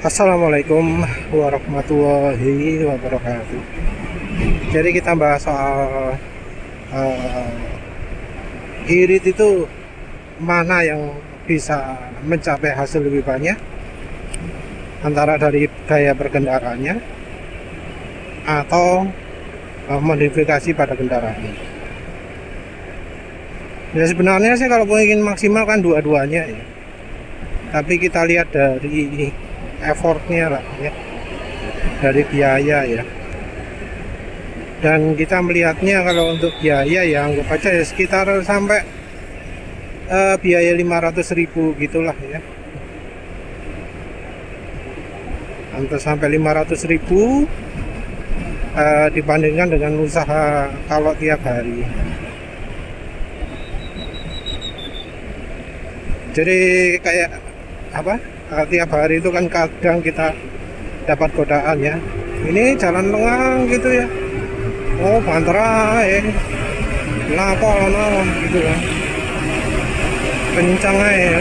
Assalamualaikum warahmatullahi wabarakatuh. Jadi kita bahas soal uh, irit itu mana yang bisa mencapai hasil lebih banyak, antara dari gaya berkendaraannya atau modifikasi pada kendaraannya. Ya sebenarnya sih kalau ingin maksimal kan dua-duanya ya. Tapi kita lihat dari effortnya lah ya, dari biaya ya. Dan kita melihatnya kalau untuk biaya ya anggap aja ya sekitar sampai biaya 500.000 gitulah ya. Hampir sampai 500.000 dibandingkan dengan usaha kalau tiap hari. Jadi kayak apa? Tiap hari itu kan kadang kita dapat godaan ya. Ini jalan lengang gitu ya. Oh, banterai. Lapor gitu ya. Kencang aja ya.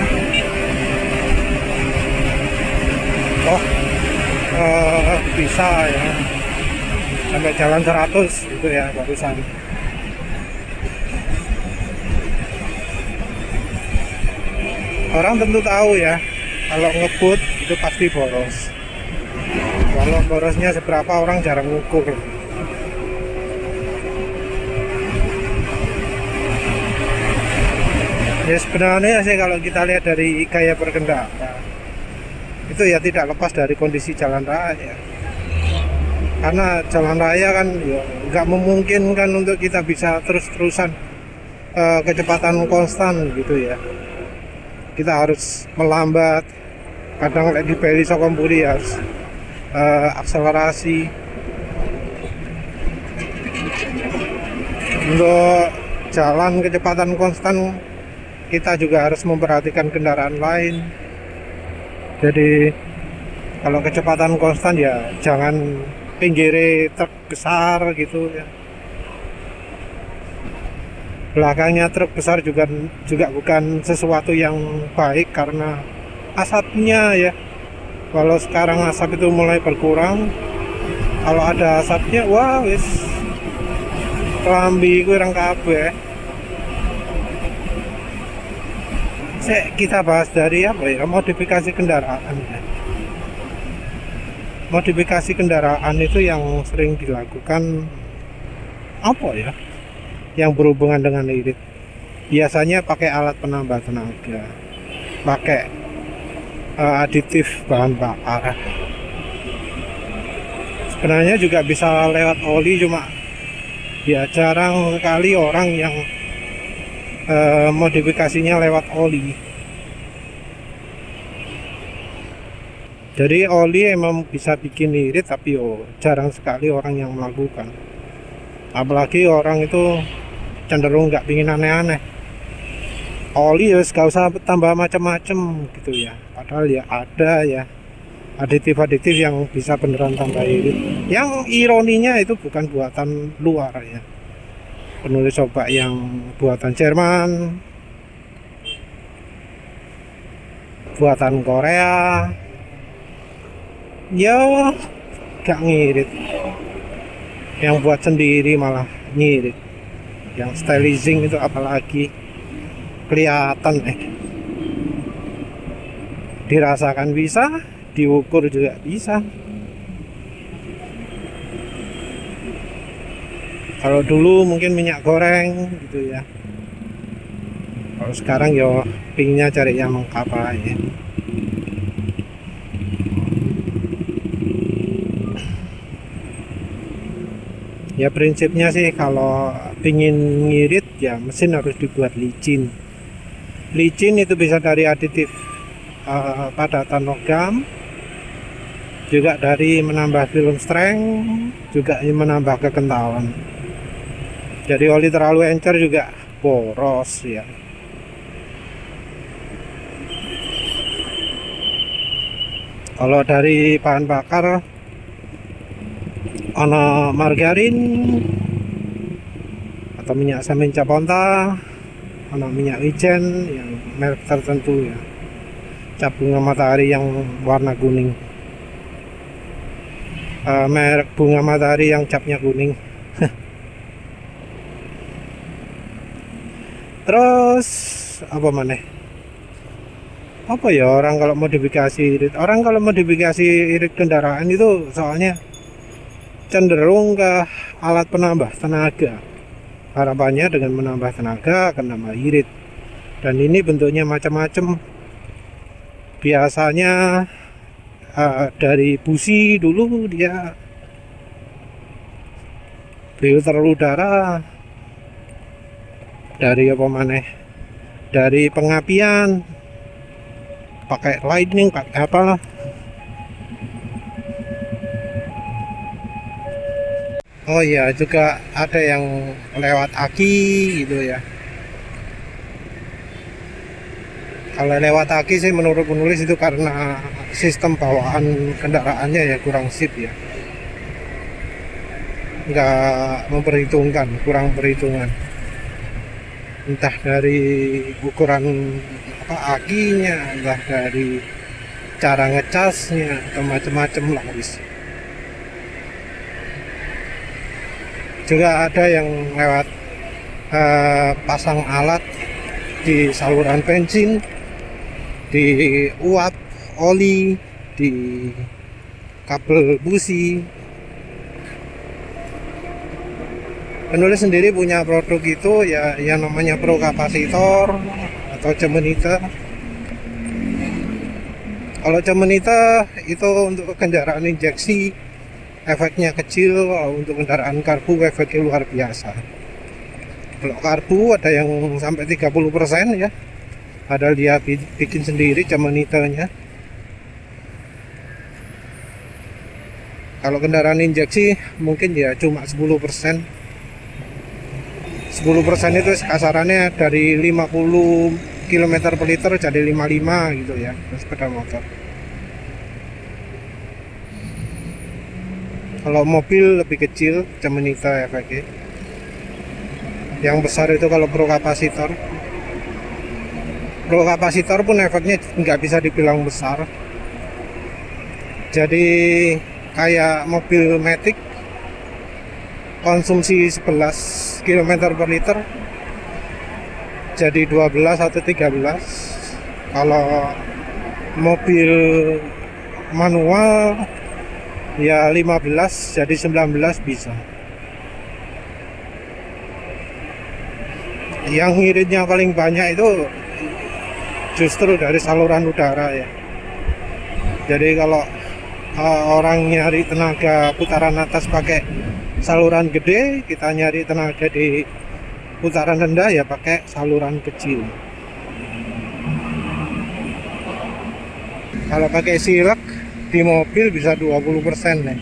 Oh, bisa ya. Sampai jalan 100 gitu ya barusan. Orang tentu tahu ya, kalau ngebut itu pasti boros. Kalau borosnya seberapa orang jarang ngukur. Ya sebenarnya sih kalau kita lihat dari gaya berkendara, itu ya tidak lepas dari kondisi jalan raya. Karena jalan raya kan ya nggak memungkinkan untuk kita bisa terus-terusan kecepatan konstan gitu ya. Kita harus melambat, kadang lagi beli sokompuri harus akselerasi. Untuk jalan kecepatan konstan kita juga harus memperhatikan kendaraan lain. Jadi kalau kecepatan konstan ya jangan pinggiri truk besar gitu ya. Belakangnya truk besar juga bukan sesuatu yang baik karena asapnya ya. Kalau sekarang asap itu mulai berkurang, kalau ada asapnya wah wis kelambi kurang kabeh. Kita bahas dari apa ya, modifikasi kendaraan ya. Modifikasi kendaraan itu yang sering dilakukan apa ya, yang berhubungan dengan irit. Biasanya pakai alat penambah tenaga, pakai aditif bahan bakar. Sebenarnya juga bisa lewat oli, cuma ya jarang sekali orang yang modifikasinya lewat oli. Jadi oli emang bisa bikin irit, tapi jarang sekali orang yang melakukan. Apalagi orang itu cenderung nggak pingin aneh-aneh. Oli ya gak usah tambah macam-macam gitu ya. Padahal ya ada ya aditif-aditif yang bisa beneran tambah irit. Yang ironinya itu bukan buatan luar ya. Penulis coba yang buatan Jerman, buatan Korea, ya gak ngirit. Yang buat sendiri malah ngirit. Yang stylizing itu apalagi kelihatan dirasakan bisa, diukur juga bisa. Kalau dulu mungkin minyak goreng gitu ya. Kalau sekarang yo pingnya cari yang lengkap aja. Ya prinsipnya sih kalau pingin ngirit ya mesin harus dibuat licin. Licin itu bisa dari aditif padatan logam, juga dari menambah film strength, juga menambah kekentalan. Jadi oli terlalu encer juga boros ya. Kalau dari bahan bakar ono margarin atau minyak semen Ponta, ono minyak wijen yang merek tertentu ya, cap bunga matahari yang warna kuning. merek bunga matahari yang capnya kuning. Terus apa mana? Apa ya, orang kalau modifikasi irit kendaraan itu soalnya cenderung ke alat penambah tenaga. Harapannya dengan menambah tenaga akan nambah irit. Dan ini bentuknya macam-macam. Biasanya dari busi dulu dia filter udara, dari apa maneh, dari pengapian pakai lightning, pakai apalah. Oh iya, juga ada yang lewat aki gitu ya. Kalau lewat aki sih menurut penulis itu karena sistem bawaan kendaraannya ya kurang sip ya, nggak memperhitungkan, kurang perhitungan, entah dari ukuran akinya, entah dari cara ngecasnya atau macam-macam lah wis. Juga ada yang lewat pasang alat di saluran bensin, di uap oli, di kabel busi. Penulis sendiri punya produk itu ya yang namanya pro kapasitor atau cemenita. Kalau cemenita itu untuk kendaraan injeksi efeknya kecil, untuk kendaraan karbu efeknya luar biasa. Kalau karbu ada yang sampai 30% ya, padahal dia bikin sendiri cemenitanya. Kalau kendaraan injeksi mungkin ya cuma 10%. 10% itu kasarannya dari 50 km per liter jadi 55 gitu ya, sepeda motor. Kalau mobil lebih kecil cemenita efeknya. Yang besar itu kalau pro kapasitor. Pro kapasitor pun efeknya nggak bisa dibilang besar. Jadi kayak mobil Matic konsumsi 11 km per liter jadi 12 atau 13. Kalau mobil manual ya 15 jadi 19 bisa. Yang ngiritnya paling banyak itu justru dari saluran udara ya. Jadi kalau orang nyari tenaga putaran atas pakai saluran gede, kita nyari tenaga di putaran rendah ya pakai saluran kecil. Kalau pakai silek di mobil bisa 20% nih.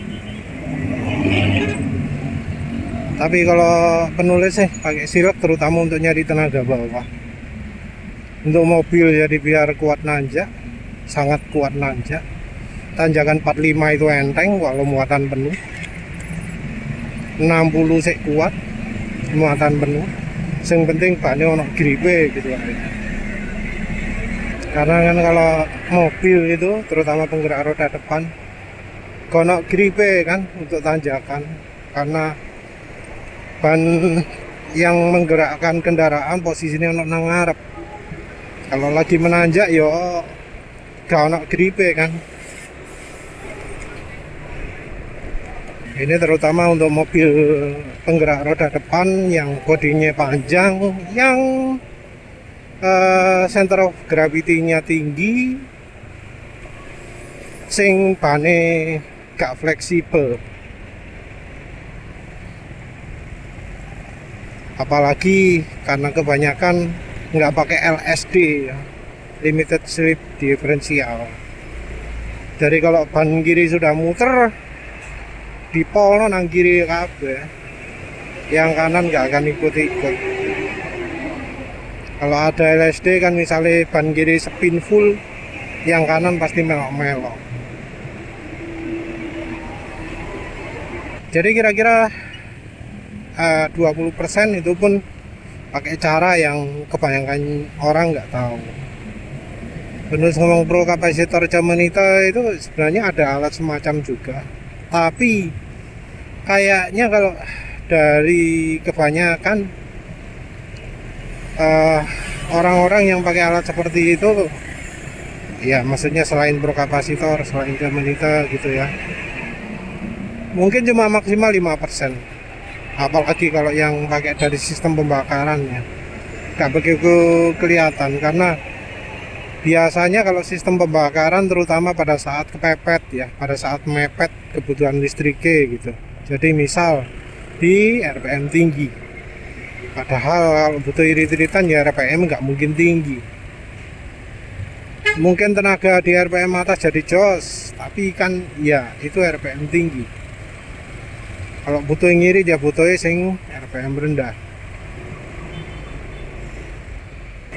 Tapi kalau penulis sih pakai silek terutama untuk nyari tenaga bawah. Untuk mobil jadi biar kuat nanjak, sangat kuat nanjak. Tanjakan 45 itu enteng kalau muatan penuh. 60 sih kuat muatan penuh. Yang penting bannya ono gripe gitu aja. Karena kan kalau mobil itu terutama penggerak roda depan kono gripe kan untuk tanjakan, karena ban yang menggerakkan kendaraan posisinya ono nang ngarep. Kalau lagi menanjak yo gak ono gripe kan. Ini terutama untuk mobil penggerak roda depan yang bodinya panjang, yang center of gravity-nya tinggi, sing bane gak fleksibel. Apalagi karena kebanyakan nggak pakai LSD ya, limited slip differential. Jadi kalau ban kiri sudah muter di polno nang kiri kabeh, yang kanan nggak akan ikut-ikut. Kalau ada LSD kan misalnya ban kiri spin full, yang kanan pasti melok-melok. Jadi kira-kira 20% itu pun pakai cara yang kebanyakan orang nggak tahu. Penulis ngomong pro kapasitor cemenita itu sebenarnya ada alat semacam juga. Tapi kayaknya kalau dari kebanyakan eh, orang-orang yang pakai alat seperti itu, ya maksudnya selain berkapasitor, selain diameter gitu ya, mungkin cuma maksimal 5%. Apalagi kalau yang pakai dari sistem pembakaran ya, nggak begitu kelihatan. Karena biasanya kalau sistem pembakaran terutama pada saat kepepet ya, pada saat mepet kebutuhan listriknya gitu. Jadi misal di RPM tinggi, padahal kalau butuh irit-iritan ya RPM nggak mungkin tinggi. Mungkin tenaga di RPM atas jadi jos, tapi kan ya itu RPM tinggi. Kalau butuh yang irit ya butuhnya sing RPM rendah.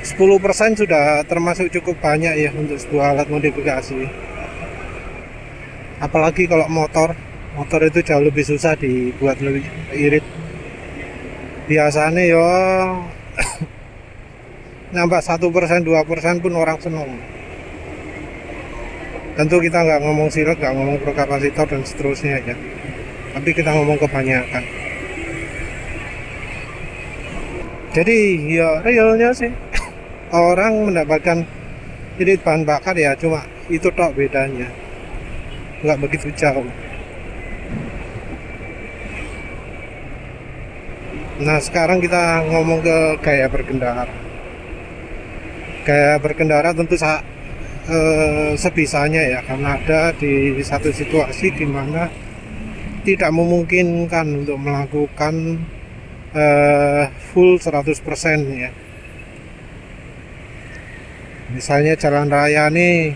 10% sudah termasuk cukup banyak ya untuk sebuah alat modifikasi. Apalagi kalau motor itu jauh lebih susah dibuat lebih irit. Biasanya ya nambah 1%, 2% pun orang seneng. Tentu kita nggak ngomong silek, nggak ngomong prokapasitor dan seterusnya ya, tapi kita ngomong kebanyakan. Jadi ya realnya sih orang mendapatkan irit bahan bakar ya cuma itu tok bedanya, nggak begitu jauh. Nah sekarang kita ngomong ke gaya berkendara. Gaya berkendara tentu sebisanya ya, karena ada di satu situasi di mana tidak memungkinkan untuk melakukan full 100% ya. Misalnya jalan raya nih,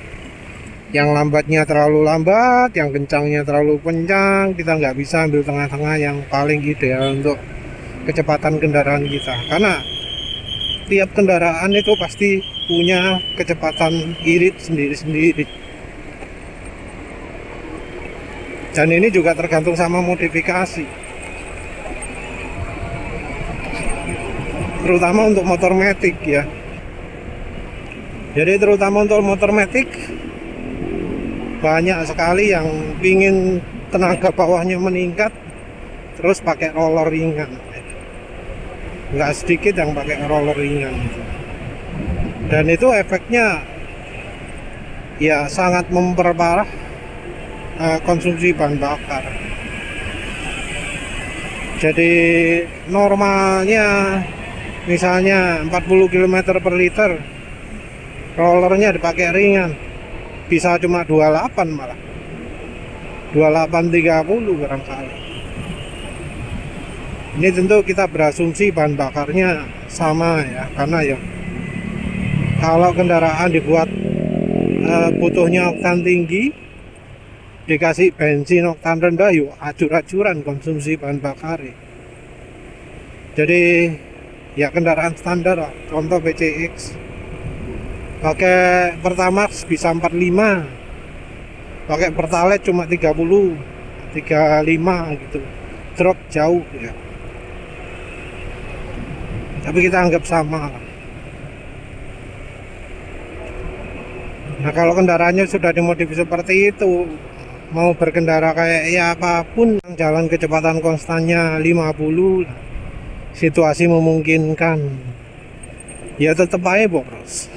yang lambatnya terlalu lambat, yang kencangnya terlalu kencang, kita nggak bisa ambil tengah-tengah yang paling ideal untuk kecepatan kendaraan kita. Karena tiap kendaraan itu pasti punya kecepatan irit sendiri-sendiri. Dan ini juga tergantung sama modifikasi. Terutama untuk motor matic ya. Jadi terutama untuk motor matic banyak sekali yang ingin tenaga bawahnya meningkat terus pakai roller ringan. Nggak sedikit yang pakai roller ringan gitu. Dan itu efeknya ya sangat memperparah konsumsi bahan bakar. Jadi normalnya misalnya 40 km per liter, rollernya dipakai ringan bisa cuma 28 malah 28-30 barangkali. Ini tentu kita berasumsi bahan bakarnya sama ya, karena ya kalau kendaraan dibuat butuhnya oktan tinggi, dikasih bensin oktan rendah, yuk acur-acuran konsumsi bahan bakar. Jadi ya kendaraan standar lah, contoh PCX pakai Pertamax bisa 45, pakai Pertalite cuma 30, 35 gitu, drop jauh ya. Tapi kita anggap sama. Nah kalau kendaraannya sudah dimodifikasi seperti itu, mau berkendara kayak ya apapun, jalan kecepatan konstannya 50, situasi memungkinkan, ya tetap aja boros.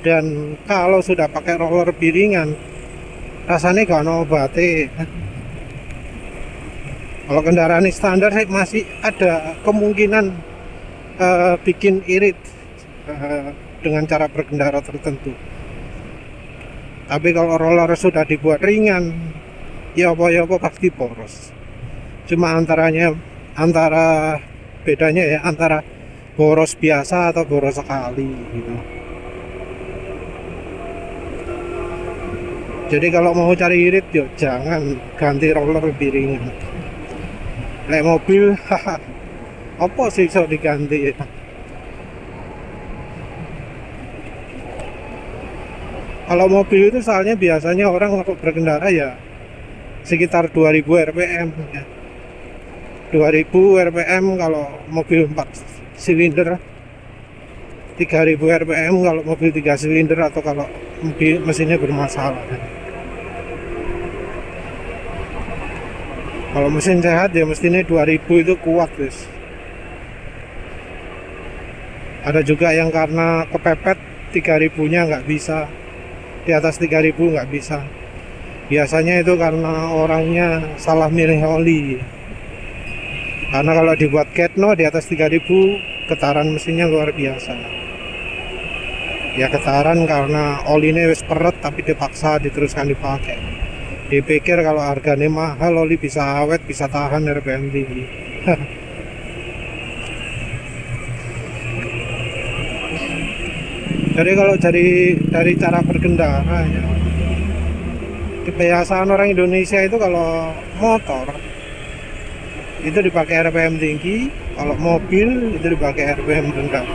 Dan kalau sudah pakai roller piringan, rasanya gak ada obatnya. Kalau kendaraan standar masih ada kemungkinan bikin irit dengan cara berkendara tertentu. Tapi kalau roller sudah dibuat ringan, ya apa pasti boros. Cuma antara bedanya ya antara boros biasa atau boros sekali gitu. Jadi kalau mau cari irit yuk jangan ganti roller lebih ringan. Lek mobil apa sih bisa diganti ya? Kalau mobil itu soalnya biasanya orang untuk berkendara ya sekitar 2000 rpm ya. 2000 rpm kalau mobil 4 silinder, 3000 rpm kalau mobil 3 silinder, atau kalau mobil mesinnya bermasalah. Kalau mesin sehat ya mestinya 2000 itu kuat guys. Ada juga yang karena kepepet 3000-nya nggak bisa, di atas 3000 nggak bisa. Biasanya itu karena orangnya salah milih oli. Karena kalau dibuat ketno di atas 3000, getaran mesinnya luar biasa. Ya getaran karena olinya wis peret tapi dipaksa diteruskan dipakai. Dipikir kalau harganya mahal oli bisa awet, bisa tahan RPM tinggi. Jadi kalau dari cara berkendara ya, kebiasaan orang Indonesia itu kalau motor itu dipakai RPM tinggi, kalau mobil itu dipakai RPM rendah.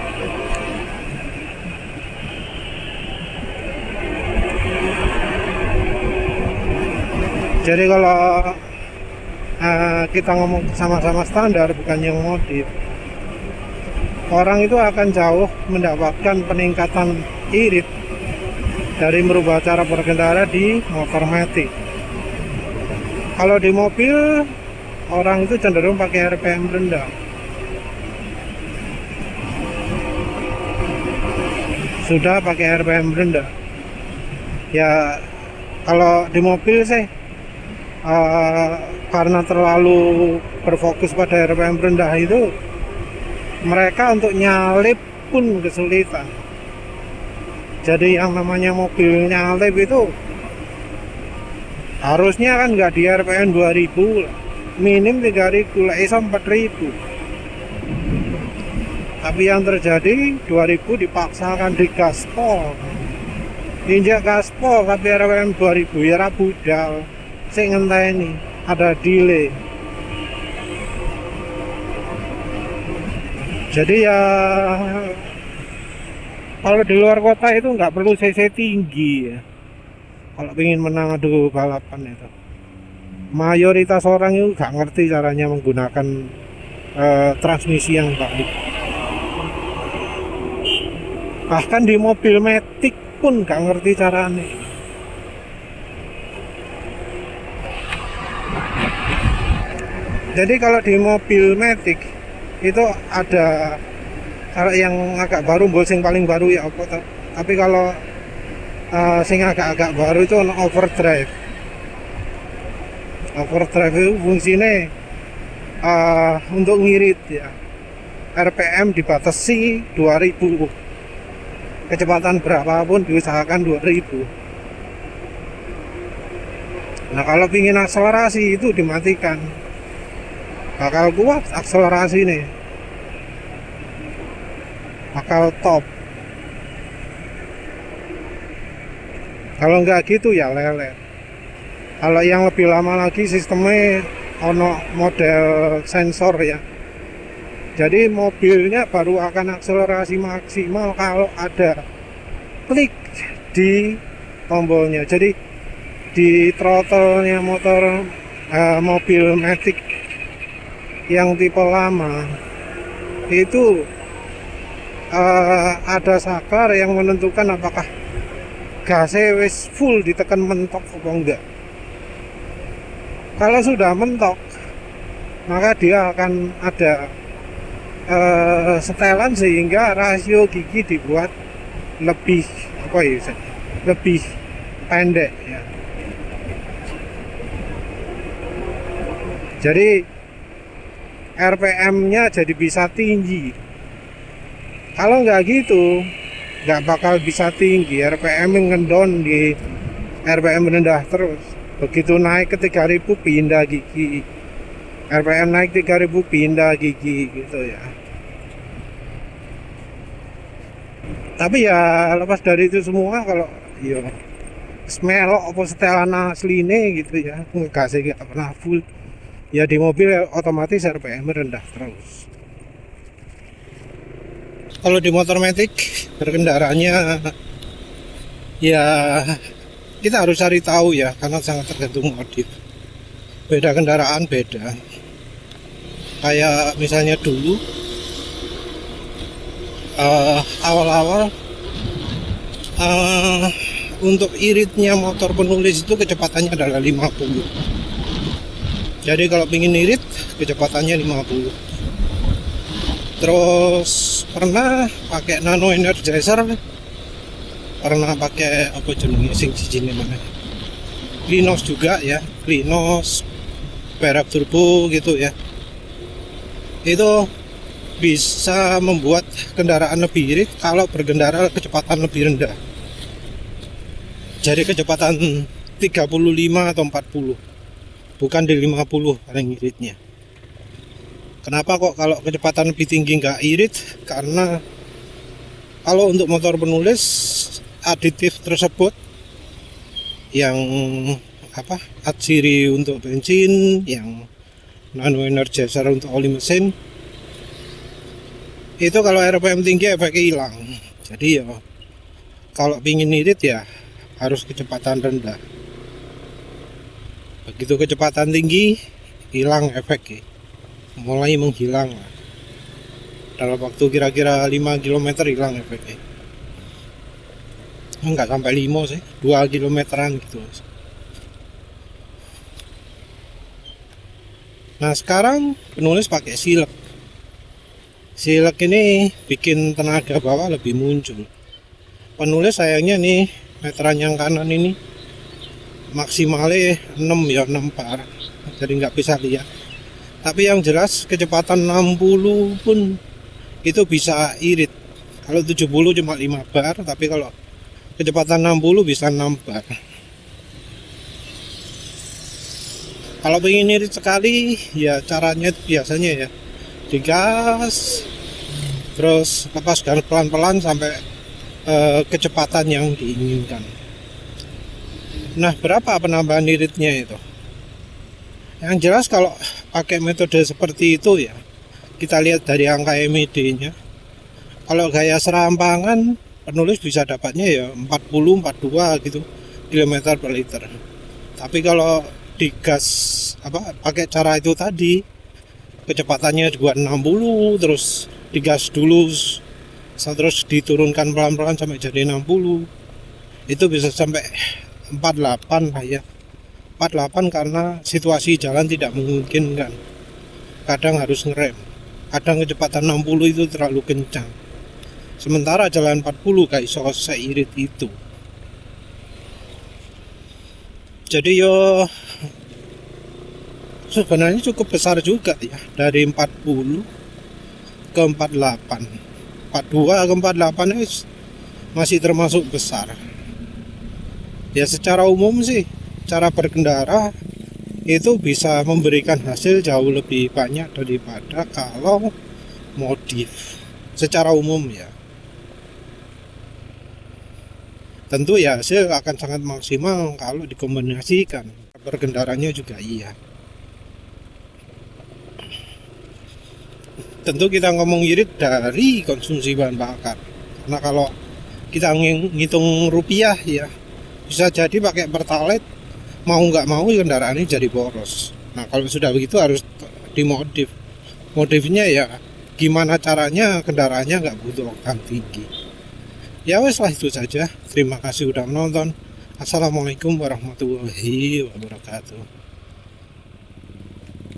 Jadi kalau kita ngomong sama-sama standar bukan yang modif, orang itu akan jauh mendapatkan peningkatan irit dari merubah cara berkendara di motor matic. Kalau di mobil, orang itu cenderung pakai RPM rendah. Sudah pakai RPM rendah. Ya kalau di mobil sih karena terlalu berfokus pada RPM rendah itu, mereka untuk nyalip pun kesulitan. Jadi yang namanya mobil nyalip itu harusnya kan nggak di RPM 2000 lah, minim 3000 lah, 4000. Tapi yang terjadi 2000 dipaksakan di gaspol, injak gaspol tapi RPM 2000 ya rabudal, sing ngenteni ada delay. Jadi ya kalau di luar kota itu nggak perlu cc tinggi ya, kalau ingin menang adu balapan itu. Mayoritas orang itu nggak ngerti caranya menggunakan transmisi yang baik. Bahkan di mobil matic pun nggak ngerti caranya. Jadi kalau di mobil matic itu ada, kalau yang agak baru, sing paling baru ya apa, tapi kalau sing agak-agak baru itu overdrive. Overdrive itu fungsinya untuk ngirit ya, RPM dibatasi 2000, kecepatan berapapun diusahakan 2000. Nah kalau ingin akselerasi itu dimatikan, bakal kuat akselerasi nih, bakal top. Kalau nggak gitu ya lelet. Kalau yang lebih lama lagi sistemnya ono model sensor ya, jadi mobilnya baru akan akselerasi maksimal kalau ada klik di tombolnya. Jadi di throttle-nya motor mobil matic yang tipe lama itu ada saklar yang menentukan apakah gasnya wis full ditekan mentok apa enggak. Kalau sudah mentok, maka dia akan ada setelan sehingga rasio gigi dibuat lebih lebih pendek ya. Jadi RPM-nya jadi bisa tinggi. Kalau nggak gitu, nggak bakal bisa tinggi. RPM ngendon di RPM rendah terus. Begitu naik ke 3000 pindah gigi, RPM naik 3000 pindah gigi gitu ya. Tapi ya lepas dari itu semua, kalau yo smelok apa setelan asline gitu ya, ngegasnya nggak pernah full ya, di mobil otomatis RPM rendah terus. Kalau di motor matic berkendaranya ya kita harus cari tahu ya, karena sangat tergantung modif. Beda kendaraan beda. Kayak misalnya dulu awal-awal untuk iritnya motor penulis itu kecepatannya adalah 50. Jadi kalau pingin irit kecepatannya 50. Terus pernah pakai nano energizer, pernah pakai apa jenenge sing jijine mana, Linos juga ya, Linos perak turbo gitu ya. Itu bisa membuat kendaraan lebih irit kalau berkendara kecepatan lebih rendah. Jadi kecepatan 35 atau 40, bukan di 50 paling iritnya. Kenapa kok kalau kecepatan lebih tinggi nggak irit? Karena kalau untuk motor penulis aditif tersebut yang atsiri untuk bensin, yang nano energizer untuk oli mesin, itu kalau RPM tinggi efeknya hilang. Jadi ya kalau pingin irit ya harus kecepatan rendah. Begitu kecepatan tinggi hilang efeknya, mulai menghilang dalam waktu kira-kira 5 km hilang efeknya. Enggak sampai 5 sih, 2 kilometeran gitu. Nah sekarang penulis pakai silek. Silek ini bikin tenaga bawah lebih muncul. Penulis sayangnya nih meteran yang kanan ini maksimalnya 6 ya, 6 bar, jadi nggak bisa lihat. Tapi yang jelas kecepatan 60 pun itu bisa irit. Kalau 70 cuma 5 bar, tapi kalau kecepatan 60 bisa 6 bar. Kalau pengen irit sekali ya caranya biasanya ya digas, terus lepas gas pelan-pelan sampai kecepatan yang diinginkan. Nah berapa penambahan iritnya itu? Yang jelas kalau pakai metode seperti itu ya, kita lihat dari angka MED-nya. Kalau gaya serampangan penulis bisa dapatnya ya 40-42 gitu kilometer per liter. Tapi kalau digas pakai cara itu tadi, kecepatannya buat 60, terus digas dulu, terus diturunkan pelan-pelan sampai jadi 60, itu bisa sampai 48 lah ya. 48 karena situasi jalan tidak memungkinkan. Kadang harus ngerem, kadang kecepatan 60 itu terlalu kencang. Sementara jalan 40 gak iso seirit itu. Jadi yo sebenarnya cukup besar juga ya, dari 40 ke 48. 42 ke 48 itu masih termasuk besar. Ya secara umum sih cara berkendara itu bisa memberikan hasil jauh lebih banyak daripada kalau modif secara umum ya. Tentu ya hasil akan sangat maksimal kalau dikombinasikan. Berkendaranya juga iya. Tentu kita ngomong irit dari konsumsi bahan bakar. Karena kalau kita ngitung rupiah ya, bisa jadi pakai Pertalite mau nggak mau kendaraan ini jadi boros. Nah kalau sudah begitu harus dimodif. Modifnya ya gimana caranya kendaraannya nggak butuh oktan tinggi. Ya wes lah itu saja. Terima kasih udah menonton. Assalamualaikum warahmatullahi wabarakatuh.